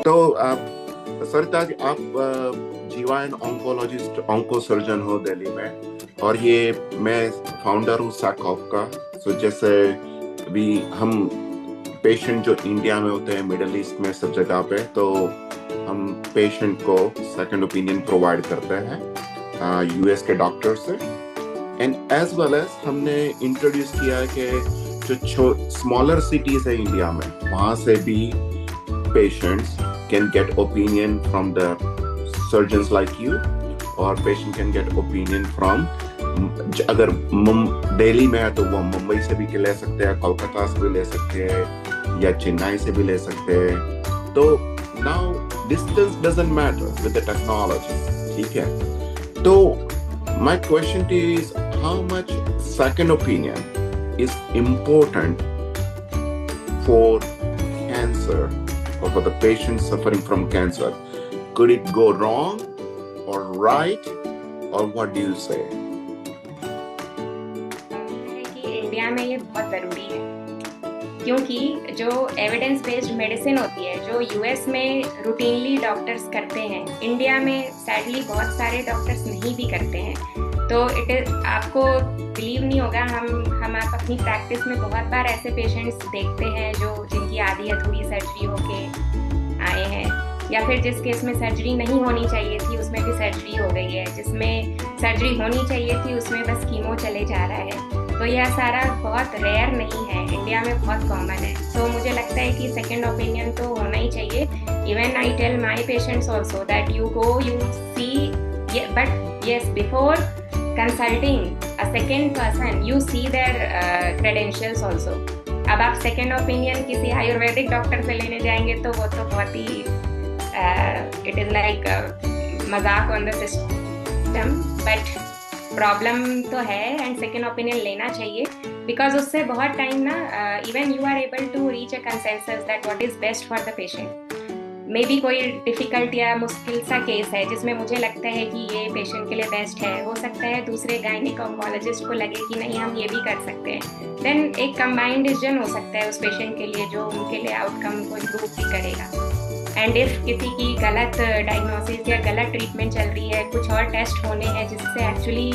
तो सरिता जी, आप जीवान oncologist onco surgeon हो दिल्ली में, और ये मैं फाउंडर हूँ सैकॉफ का। सो जैसे भी हम पेशेंट जो इंडिया में होते हैं, मिडल ईस्ट में, सब जगह पे, तो हम पेशेंट को सेकंड ओपिनियन प्रोवाइड करते हैं यूएस के डॉक्टर से। एंड एज वेल एज हमने इंट्रोड्यूस किया है कि जो स्मॉलर सिटीज है इंडिया में, वहां से भी patients can get opinion from the surgeons like you, और patient can get opinion from, अगर दिल्ली में है तो वो मुंबई से भी ले सकते हैं, कोलकाता से भी ले सकते हैं, या चेन्नई से भी ले सकते हैं। तो now distance doesn't matter with the technology, ठीक है। तो my question to you is, how much second opinion is important for cancer, or for the patient suffering from cancer? Could it go wrong or right, or what do you say? कि India में ये बहुत ज़रूरी है, क्योंकि जो evidence based medicine होती है, जो यूएस में रूटीनली डॉक्टर्स करते हैं, इंडिया में सैडली बहुत सारे डॉक्टर्स नहीं भी करते हैं। तो आपको बिलीव नहीं होगा, हम आप अपनी प्रैक्टिस में बहुत बार ऐसे पेशेंट्स देखते हैं जो जिनकी आधी अधूरी सर्जरी होके आए हैं, या फिर जिस केस में सर्जरी नहीं होनी चाहिए थी उसमें भी सर्जरी हो गई है, जिसमें सर्जरी होनी चाहिए थी उसमें बस कीमो चले जा रहा है। तो यह सारा बहुत रेयर नहीं है, इंडिया में बहुत कॉमन है। तो मुझे लगता है कि सेकंड ओपिनियन तो होना ही चाहिए। Even I tell my patients also that you go, you see, but yes, before consulting a second person you see their credentials also. अब आप सेकेंड ओपिनियन किसी आयुर्वेदिक डॉक्टर से लेने जाएंगे तो वो तो बहुत ही इट इज़ लाइक मजाक on the system, but problem तो है। एंड सेकेंड ओपिनियन लेना चाहिए, बिकॉज उससे बहुत टाइम ना even you are able to reach a consensus that what is best for the patient. May be कोई डिफ़िकल्ट या मुश्किल सा केस है जिसमें मुझे लगता है कि ये पेशेंट के लिए बेस्ट है, हो सकता है दूसरे गायनिक ऑन्कोलॉजिस्ट को लगे कि नहीं हम ये भी कर सकते हैं, देन एक कंबाइंड डिसीजन हो सकता है उस पेशेंट के लिए जो उनके लिए आउटकम को इम्प्रूव भी करेगा। एंड इफ़ किसी की गलत डायग्नोसिस या गलत ट्रीटमेंट चल रही है, कुछ और टेस्ट होने हैं जिससे एक्चुअली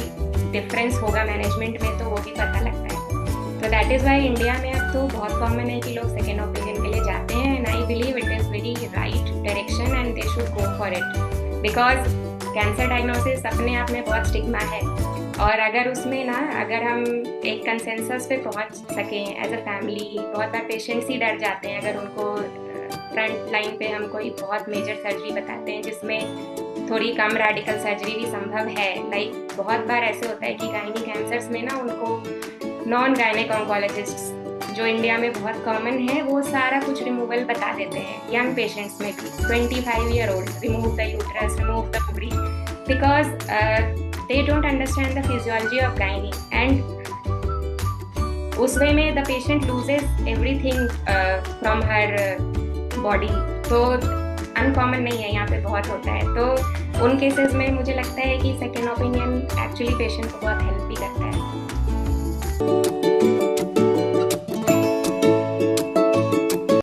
डिफरेंस होगा मैनेजमेंट में, तो वो भी पता लगता है। तो दैट इज़ वाई इंडिया में अब तो बहुत कॉमन है कि लोग सेकेंड ओपिनियन के लिए जाते हैं। And I believe it is very right direction and they should go for it, because cancer diagnosis अपने आप में बहुत स्टिग्मा है, और अगर उसमें ना अगर हम एक कंसेंसस पे पहुंच सकें एज अ फैमिली, बहुत बार पेशेंट्स ही डर जाते हैं अगर उनको फ्रंट लाइन पे हम कोई बहुत मेजर सर्जरी बताते हैं जिसमें थोड़ी कम रेडिकल सर्जरी भी संभव है। लाइक बहुत बार ऐसे होता है कि गायनी कैंसर्स में ना उनको नॉन गायनिक ऑन्कोलॉजिस्ट जो इंडिया में बहुत कॉमन है वो सारा कुछ रिमूवल बता देते हैं यंग पेशेंट्स में भी, 25 year old, remove the uterus, remove the ovary, because they don't understand the physiology of gynae, and उस वे में the patient loses everything from her body. तो अनकॉमन नहीं है, यहाँ पे बहुत होता है। तो उन केसेस में मुझे लगता है कि सेकेंड ओपिनियन एक्चुअली पेशेंट को बहुत हेल्प भी करता है।